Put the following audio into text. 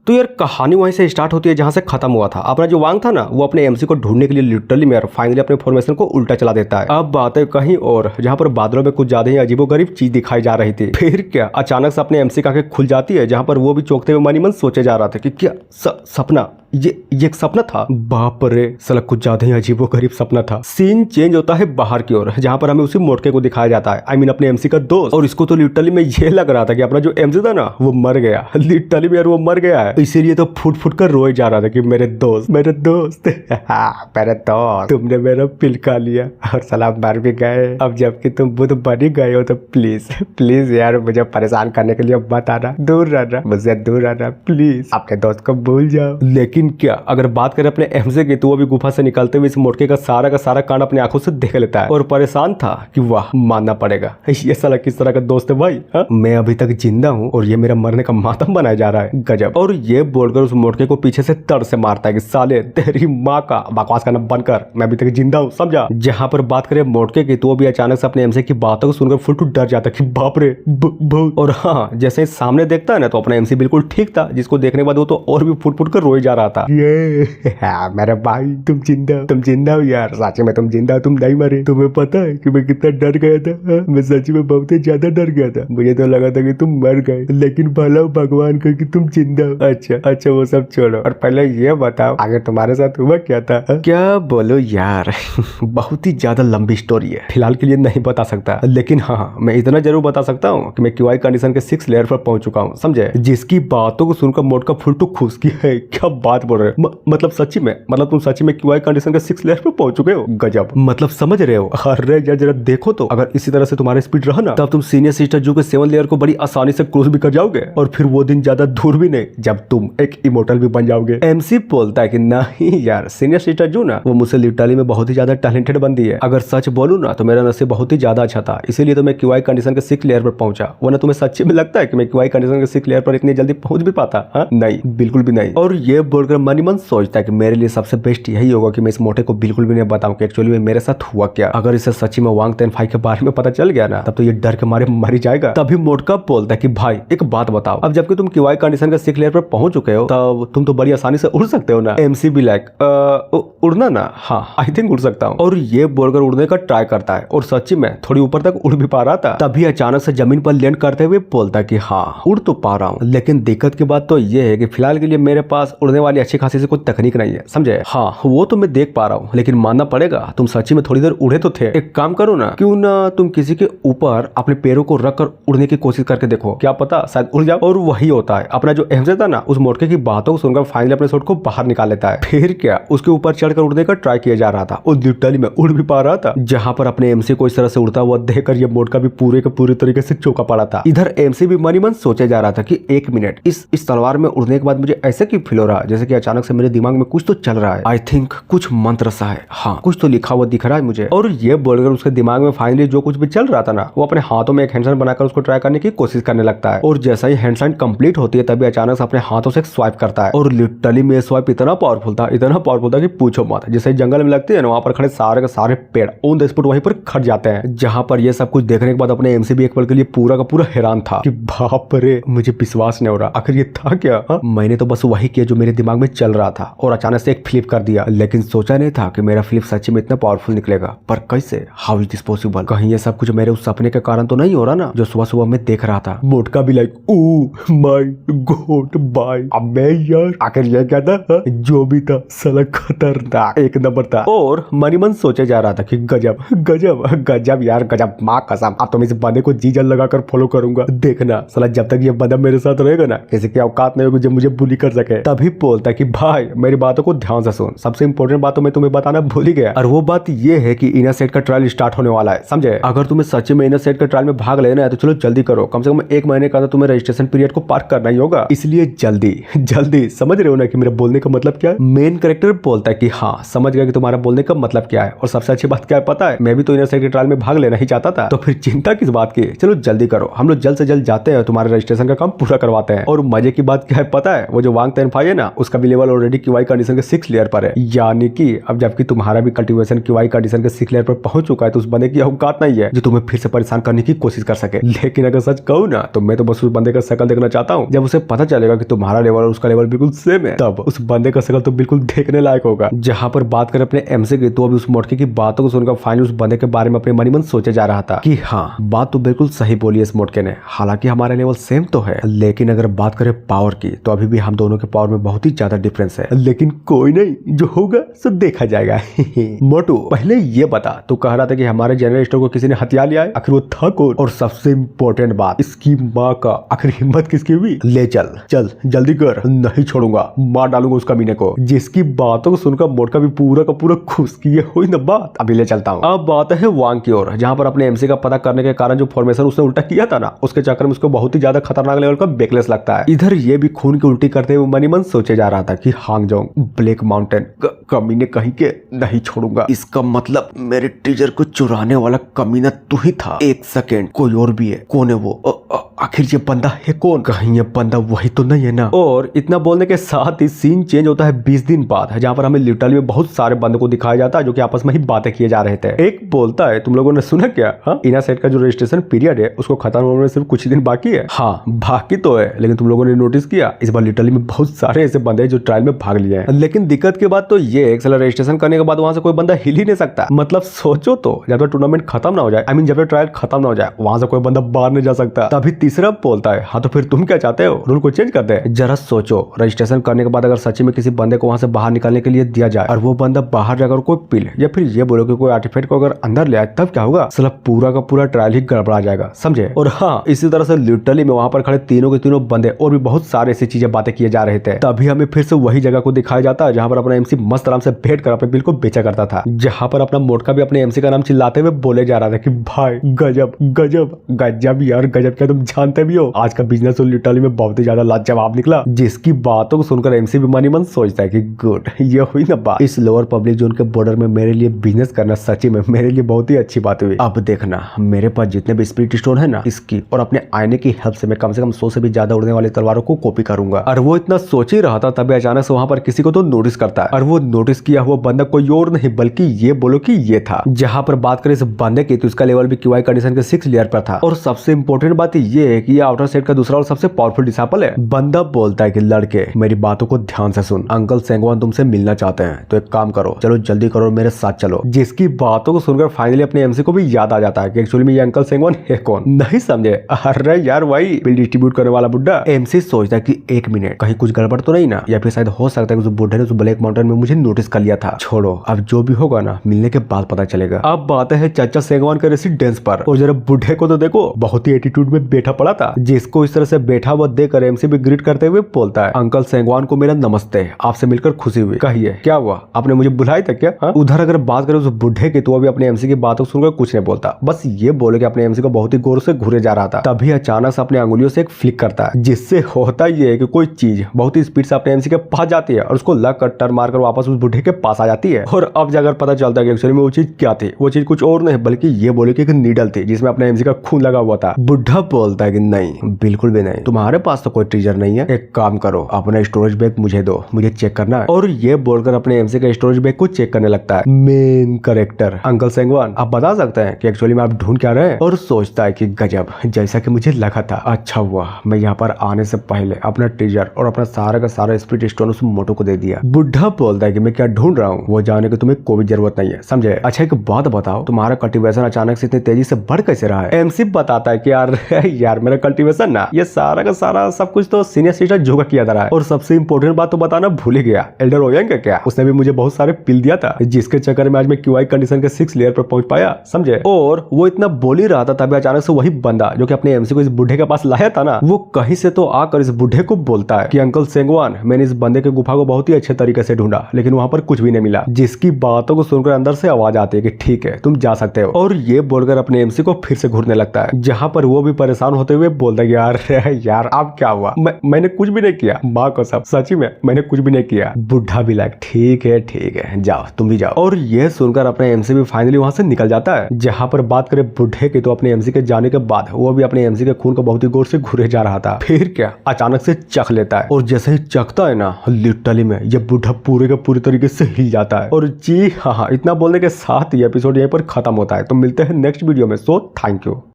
तो यार कहानी वहीं से स्टार्ट होती है जहां से खत्म हुआ था। अपना जो वांग था ना वो अपने एमसी को ढूंढने के लिए लिटरली में फाइनली अपने फॉर्मेशन को उल्टा चला देता है। अब बात है कहीं और, जहां पर बादलों में कुछ ज्यादा ही अजीबोगरीब चीज दिखाई जा रही थी। फिर क्या अचानक से अपने एमसी की आंखें खुल जाती है, जहां पर वो भी चौंकते हुए मन ही मन सोचे जा रहा था कि क्या सपना, ये एक सपना था। बाप रे, साला कुछ ज्यादा ही अजीबोगरीब सपना था। सीन चेंज होता है बाहर की ओर, जहां पर हमें उसी मोटके को दिखाया जाता है, आई मीन अपने एमसी का दोस्त। और इसको तो लिटरली में ये लग रहा था कि अपना जो एमसी था ना वो मर गया। लिटरली में यार वो मर गया है, इसीलिए तो फुट फुट कर रोए जा रहा था कि मेरे दोस्त मेरे दोस्त तुमने मेरा पिलका लिया और साला मर भी गए। अब जबकि तुम बुद्ध बन ही गए हो तो प्लीज प्लीज यार मुझे परेशान करने के लिए मत आना, दूर रहना, मुझसे दूर रहना प्लीज, अपने दोस्त को भूल जाओ। लेकिन क्या अगर बात करें अपने एमजे की, तो वो भी गुफा से निकलते हुए इस मोटके का सारा कांड अपनी आंखों से देख लेता है और परेशान था कि वाह मानना पड़ेगा ये साला किस तरह का दोस्त है भाई। मैं अभी तक जिंदा हूँ और ये मेरा मरने का मातम बनाया जा रहा है, गजब। और ये बोलकर उस मोटके को पीछे से तड़ से मारता है कि साले तेरी माँ का बकवास करना बंद कर, मैं अभी तक जिंदा हूँ, समझा। जहाँ पर बात करें मोटके की, तो वो भी अचानक से अपने एमजे की बातों को सुनकर फुल टू डर जाता है कि बाप रे और हाँ जैसे ही सामने देखता है ना तो अपना एमसी बिल्कुल ठीक था, जिसको देखने के बाद वो तो और भी फुट फुट कर रोए जा रहा था। मेरे भाई तुम जिंदा हो यार, सच में तुम जिंदा हो, तुम नहीं मरे। तुम्हें पता है कि मैं कितना डर गया था? मैं सच में बहुत ही ज्यादा डर गया था, मुझे तो लगा था कि तुम मर गए, लेकिन भला भगवान का कि तुम जिंदा हो। अच्छा वो सब छोड़ो और पहले ये बताओ आगे तुम्हारे साथ हुआ क्या था? क्या बोलो यार बहुत ही ज्यादा लंबी स्टोरी है, फिलहाल के लिए नहीं बता सकता, लेकिन हाँ मैं इतना जरूर बता सकता हूँ कि मैं क्यूआई कंडीशन के 6 लेयर पर पहुंच चुका हूँ, समझे। जिसकी बातों को सुनकर मोटका फुल टू खुश की है। क्या बात बोल रहे हो? मतलब सच्ची में, मतलब तुम सच्ची में क्यूआई कंडीशन के 6 लेयर पे पहुंच चुके हो, गजब। मतलब समझ रहे हो? अरे यार जरा देखो तो, अगर इसी तरह से तुम्हारा स्पीड रहा ना तब तुम सीनियर सिस्टर जू के 7 लेयर को बड़ी आसानी से क्रॉस भी कर जाओगे, और फिर वो दिन ज्यादा दूर भी नहीं जब तुम एक इमोर्टल भी बन जाओगे। एमसी बोलता है कि नहीं यार, सीनियर सिस्टर जू ना वो मुझसे लिटरली में बहुत ही ज्यादा टैलेंटेड बंदी है। अगर सच बोलूं ना तो मेरा नसीब बहुत ही ज्यादा अच्छा था, इसीलिए तो मैं क्यूआई कंडीशन के 6 लेयर पर पहुंचा। वरना तुम्हें सच्ची में लगता है कि मैं क्यूआई कंडीशन के 6 लेयर पर इतनी जल्दी पहुंच भी पाता? हाँ नहीं, बिल्कुल भी नहीं। और ये बोलकर मन ही मन सोचता है कि मेरे लिए सबसे बेस्ट यही होगा कि मैं इस मोटे को बिल्कुल भी नहीं बताऊं कि एक्चुअली में मेरे साथ हुआ क्या। अगर इसे सच्ची में वांग तेनफाई के बारे में पता चल गया ना तब तो ये डर के मारे मर ही जाएगा। तभी मोटका बोलता है कि भाई एक बात बताओ, अब जबकि तुम क्यूआई कंडीशन के 6 लेयर पर पहुंच चुके हो तब तुम तो बड़ी आसानी से उड़ सकते हो ना। एमसी भी लाइक उड़ना ना, हाँ आई थिंक उड़ सकता हूँ। और ये बोलकर उड़ने का ट्राई करता है और सच्ची में थोड़ी ऊपर तक उड़ भी पा रहा था। तभी अचानक से जमीन पर लैंड करते हुए बोलता है कि हाँ उड़ तो पा रहा हूँ, लेकिन दिक्कत की बात तो ये है कि फिलहाल के लिए मेरे पास उड़ने वाली अच्छी खासी से कोई तकनीक नहीं है, समझे। हाँ वो तो मैं देख पा रहा हूँ, लेकिन मानना पड़ेगा तुम सच्ची में थोड़ी देर उड़े तो थे। एक काम करो ना, क्यों ना तुम किसी के ऊपर अपने पैरों को रखकर उड़ने की कोशिश करके देखो, क्या पता शायद उड़ जाओ। और वही होता है, अपना जो एमजे था ना उस मोटके की बातों को सुनकर फाइनली अपने शॉट को बाहर निकाल लेता है। फिर क्या उसके ऊपर चढ़कर उड़ने का ट्राई किया जा रहा था और लिटरली में उड़ भी पा रहा था। जहां पर अपने एमसी को इस तरह से उड़ता हुआ देखकर ये मोटका भी पूरे के पूरे तरीके से चौंका पड़ा था। इधर एमसी भी मन ही मन सोचे जा रहा था कि एक मिनट, इस तलवार में उड़ने के बाद मुझे ऐसे क्यों फील हो रहा है जैसे कि अचानक से मेरे दिमाग में कुछ तो चल रहा है। आई थिंक कुछ मंत्र सा है, हाँ कुछ तो लिखा हुआ दिख रहा है मुझे। और ये बोलकर उसके दिमाग में फाइनली जो कुछ भी चल रहा था ना वो अपने हाथों में एक हैंडसाइन बनाकर उसको ट्राई करने की कोशिश करने लगता है। और जैसा ही हैंडसाइन कंप्लीट होती है तभी अचानक से अपने हाथों से स्वाइप करता है और लिटरली में स्वाइप इतना पावरफुल था कि पूछो मत। जैसे जंगल में लगती है ना वहां पर खड़े सारे के सारे पेड़ ऑन द स्पॉट वहीं पर खट जाते हैं। जहां पर ये सब कुछ देखने के बाद अपने एमसी भी एक पल के लिए पूरा का पूरा हैरान था कि बाप रे मुझे विश्वास नहीं हो रहा, आखिर ये था क्या? मैंने तो बस वही किया जो मेरे दिमाग में चल रहा था और अचानक से एक फ्लिप कर दिया, लेकिन सोचा नहीं था कि मेरा फ्लिप सच्ची में इतना पावरफुल निकलेगा। पर कैसे, हाउ इज दिस पॉसिबल? कहीं ये सब कुछ मेरे उस सपने के कारण तो नहीं हो रहा ना जो सुबह सुबह मैं देख रहा था। मोटका भी लाइक ओह माय गॉड भाई, अब मैं यार आखिर ये क्या था? जो भी था साला खतरनाक एक नंबर था। और मनी मन सोचे जा रहा था कि गजब गजब गजब यार गजब, माँ कसम अब तो मैं इस बंदे को जी जान लगाकर फॉलो करूंगा। देखना साला जब तक ये बंदा मेरे साथ रहेगा ना किसी की औकात नहीं होगी जो मुझे बुली कर सके। तभी बोलता है कि भाई मेरी बातों को ध्यान से सुन, सबसे इंपॉर्टेंट बात तो मैं तुम्हें बताना भूल ही गया, और वो बात ये है कि इनर सेट का ट्रायल स्टार्ट होने वाला है, समझे। अगर तुम्हें सच्ची में इनर सेट का ट्रायल में भाग लेना है तो चलो जल्दी करो, कम से कम 1 महीने का तो तुम्हें रजिस्ट्रेशन पीरियड को पार करना ही होगा, इसलिए जल्दी जल्दी। समझ रहे हो ना कि मेरा बोलने का मतलब क्या है? मेन कैरेक्टर बोलता है कि हाँ समझ गया कि तुम्हारा बोलने का मतलब क्या है, और सबसे अच्छी बात क्या है पता है, मैं भी तो इनर सेट के ट्रायल में भाग लेना ही चाहता था, तो फिर चिंता किस बात की, चलो जल्दी करो, हम लोग जल्द से जल्द जाते हैं तुम्हारे रजिस्ट्रेशन का काम पूरा करवाते हैं। और मजे की बात क्या है पता है, वो जो वांग तेनफाई है ना उसका उसका भी लेवल ऑलरेडी क्यूआई कंडीशन के 6 लेयर पर है, यानी कि अब जबकि तुम्हारा भी कल्टीवेशन क्यूआई कंडीशन के 6 लेयर पर पहुंच चुका है तो उस बंदे की औकात नहीं है जो तुम्हें फिर से परेशान करने की कोशिश कर सके। लेकिन अगर सच कहूँ ना तो मैं तो बस उस बंदे का शकल देखना चाहता हूँ। जब उसे पता चलेगा कि तुम्हारा लेवल और उसका लेवल बिल्कुल सेम है तब उस बंदे का शकल तो बिल्कुल देखने लायक होगा। जहाँ पर बात करें अपने एमसी की तो अभी उस मोटके की बातों को सुनकर फाइनली उस बंदे के बारे में अपने मन ही मन सोचे जा रहा था कि हाँ बात तो बिल्कुल सही बोली है इस मोटके ने, हालांकि हमारा लेवल सेम तो है लेकिन अगर बात करें पावर की तो अभी भी हम दोनों के पावर में बहुत ही ज्यादा डिफरेंस है। लेकिन कोई नहीं, जो होगा सो देखा जाएगा। मोटू पहले ये बता, तू कह रहा था कि हमारे जनरल स्टोर को किसी ने हथियार लिया है, आखिर वो था कौन? और सबसे इम्पोर्टेंट बात, इसकी माँ का आखिर हिम्मत किसकी हुई? ले चल चल जल्दी कर, नहीं छोड़ूंगा, मार डालूंगा उस कमीने को। जिसकी बातों को सुनकर मोटका भी पूरा का पूरा खुश की ये हुई ना बात। अभी ले चलता हूँ। अब बात है वांग की ओर, जहाँ पर अपने एमसी का पता करने के कारण जो फॉर्मेशन उसने उल्टा किया था ना, उसके चक्कर में उसको बहुत ही ज्यादा खतरनाक लेवल का बेकलेस लगता है। इधर ये भी खून की उल्टी करते हुए मनी मन सोचे जा रहा था कि हांगजोंग ब्लैक माउंटेन कमीने कहीं के नहीं छोड़ूंगा। इसका मतलब मेरे टीजर को चुराने वाला कमीना तू ही था। एक सेकेंड, कोई और भी है, कौन है वो? आखिर ये बंदा है कौन? कहीं ये बंदा वही तो नहीं है ना? और इतना बोलने के साथ ही सीन चेंज होता है 20 दिन बाद, जहाँ पर हमें लिटरली में बहुत सारे बंदों को दिखाया जाता है जो कि आपस में ही बातें किए जा रहे थे। एक बोलता है तुम लोगों ने सुना क्या? हाँ, इना सेट का जो रजिस्ट्रेशन पीरियड है उसको खत्म होने में सिर्फ कुछ ही दिन बाकी है। हाँ बाकी तो है, लेकिन तुम लोगों ने नोटिस किया इस बार लिटरली में बहुत सारे ऐसे बंदे जो ट्रायल में भाग लिए हैं। लेकिन दिक्कत की बात तो ये है, रजिस्ट्रेशन करने के बाद वहां से कोई बंदा हिल ही नहीं सकता। मतलब सोचो तो, जब तक टूर्नामेंट खत्म ना हो जाए, जब तक ट्रायल खत्म ना हो जाए, वहां से कोई बंदा बाहर नहीं जा सकता। तभी तीसरा बोलता है हाँ तो फिर तुम क्या चाहते हो, रूल को चेंज कर दे। जरा सोचो, रजिस्ट्रेशन करने के बाद अगर सच्ची में किसी बंदे को वहां से बाहर निकालने के लिए दिया जाए और वो बंदा बाहर जाकर कोई पिल या फिर ये बोलो कि कोई आर्टिफैक्ट को अगर अंदर ले आए, तब क्या होगा? साला पूरा का पूरा ट्रायल ही गड़बड़ा जाएगा, समझे? और हाँ, इसी तरह से लिटरली में वहां पर खड़े तीनों के तीनों बंदे और भी बहुत सारे ऐसी चीजें बातें किए जा रहे थे। तभी हमें फिर से वही जगह को दिखाया जाता है जहां पर अपना एमसी मस्त आराम से बैठ कर अपने बिल को बेचा करता था, जहां पर अपना मोटका भी अपने एमसी का नाम चिल्लाते हुए बोले जा रहा था कि भाई गजब गजब गजब यार गजब, क्या तुम जानते भी हो आज का बिजनेस तो लिटरली में बहुत ही ज्यादा लाजवाब निकला। जिसकी बातों को सुनकर एमसी भी मनी मन सोचता है कि गुड, ये हुई ना बात। इस लोअर पब्लिक जोन के बॉर्डर में मेरे लिए बिजनेस करना सच्ची में मेरे लिए बहुत ही अच्छी बात हुई। अब देखना, मेरे पास जितने भी स्पिरिट स्टोन है ना, इसकी और अपने आईने की हेल्प से मैं कम 100 से भी ज्यादा उड़ने वाली तलवारों को कॉपी करूंगा। और वो इतना सोच ही रहा था तभी अचानक से वहां पर किसी को तो नोटिस करता है, और वो नोटिस किया हुआ बंदा कोई और नहीं बल्कि ये बोलो कि ये था। जहां पर बात करें इस बंदे की तो इसका लेवल भी क्यूआई कंडीशन के 6 लेयर पर था। और सबसे इंपॉर्टेंट बात ये है कि ये आउटर सेट का दूसरा और सबसे पावरफुल डिसाइपल है। बंदा बोलता है कि लड़के मेरी बातों को ध्यान से सुन, अंकल सेंगवान तुमसे मिलना चाहते हैं तो एक काम करो, चलो जल्दी करो, मेरे साथ चलो। जिसकी बातों को सुनकर फाइनली अपने एमसी को भी याद आ जाता है कि एक्चुअली में ये अंकल सेंगवान है कौन। नहीं समझे? अरे यार वही बिल डिस्ट्रीब्यूट करने वाला बुड्ढा। एमसी सोचता है कि एक मिनट, कहीं कुछ गड़बड़ तो नहीं ना, या फिर शायद हो सकता है कि उस बुड्ढे ने उस ब्लैक माउंटेन में मुझे नोटिस कर लिया था। छोड़ो, अब जो भी होगा ना मिलने के बाद पता चलेगा। अब बात है चाचा सेंगवान के रेसिडेंस पर, और जरा बुड्ढे को तो देखो, बहुत ही एटीट्यूड में बैठा पड़ा था, जिसको इस तरह से बैठा हुआ देखकर एमसी भी ग्रीट करते हुए बोलता है अंकल सेंगवान को मेरा नमस्ते, आपसे मिलकर खुशी हुई। कहिए क्या हुआ, आपने मुझे बुलाया था क्या? हाँ? उधर अगर बात करें उस बुड्ढे की तो अभी अपने एमसी की बातों सुनकर कुछ नहीं बोलता, बस ये बोले कि अपने एमसी को बहुत ही गौर से घूरे जा रहा था। तभी अचानक से अपने अंगुलियों से एक फ्लिक करता है, जिससे होता ये है कि कोई चीज बहुत ही स्पीड से अपने एमसी के पास जाती है और उसको लग कर टर्न मारकर वापस उस बुड्ढे के पास आ जाती है। और अब जाकर पता चलता है कि एक्चुअली में वो चीज क्या थी। वो चीज कुछ और नहीं बल्कि ये बोले कि एक नीडल थी जिसमें अपने एमसी का खून लगा हुआ था। बुड्ढा बोलता है कि नहीं, बिल्कुल भी नहीं, तुम्हारे पास तो कोई ट्रीजर नहीं है, एक काम करो अपना स्टोरेज बैग मुझे दो, मुझे चेक करना है। और ये बोलकर अपने एमसी का स्टोरेज बैग को चेक करने लगता है मेन कैरेक्टर अंकल सेंगवान। आप बता सकते हैं कि एक्चुअली में आप ढूंढ क्या रहे हैं? और सोचता है कि गजब, जैसा कि मुझे लगा था। अच्छा हुआ मैं यहाँ पर आने से पहले अपना ट्रीजर और अपना सारा का सारा स्पिरिट स्टोन उस मोटो को दे दिया। बुड्ढा बोलता है कि मैं क्या ढूंढ रहा हूँ वो जाने की तुम्हें कोई जरूरत नहीं है, समझे? अच्छा एक बात बताओ, तुम्हारा कल्टीवेशन अचानक से इतनी तेजी से बढ़ कैसे रहा है? एमसी बताता है कि यार मेरा कल्टीवेशन ना, ये सारा का सारा सब कुछ तो सीनियर सिस्टर जोगा किया जा रहा है। और सबसे इंपॉर्टेंट बात तो बताना भूल ही गया, एल्डर ओयांग का क्या, उसने भी मुझे बहुत सारे पिल दिया था, जिसके चक्कर में आज मैं क्यूआई कंडीशन के 6 लेयर पर पहुंच पाया, समझे? और वो इतना बोल ही रहा था तभी अचानक से वही बंदा जो कि अपने एमसी को इस बुढ़े के पास लाया था ना, वो कहीं से तो आकर इस बुढ़े को बोलता है कि अंकल सेंगवान, मैंने इस बंदे के गुफा को बहुत ही अच्छे तरीके से ढूंढा लेकिन वहां पर कुछ भी नहीं मिला। जिसकी बातों को सुनकर अंदर से आवाज आती है कि ठीक है तुम जा सकते हो। और ये बोलकर अपने एमसी को फिर से घूरने लगता है, जहां पर वो भी परेशान होते हुए बोलता है यार अब क्या हुआ, मैंने कुछ भी नहीं किया, माँ को सब सच्ची में मैंने कुछ भी नहीं किया। बुढ़ा भी लाइक ठीक है जाओ तुम भी जाओ। और ये सुनकर अपने एमसी भी फाइनली वहां से निकल जाता है। जहां पर बात करें बुढ़े की तो अपने एमसी के जाने के बाद वो भी अपने एमसी के खून को बहुत ही गौर से घूरे जा रहा था। फिर क्या अचानक से चख लेता है, और जैसे ही चखता होता है ना, लिटरली में ये बूढ़ा पूरे के पूरे तरीके से हिल जाता है। और जी हाँ, इतना बोलने के साथ ये एपिसोड यहीं पर खत्म होता है। तो मिलते हैं नेक्स्ट वीडियो में। So thank you.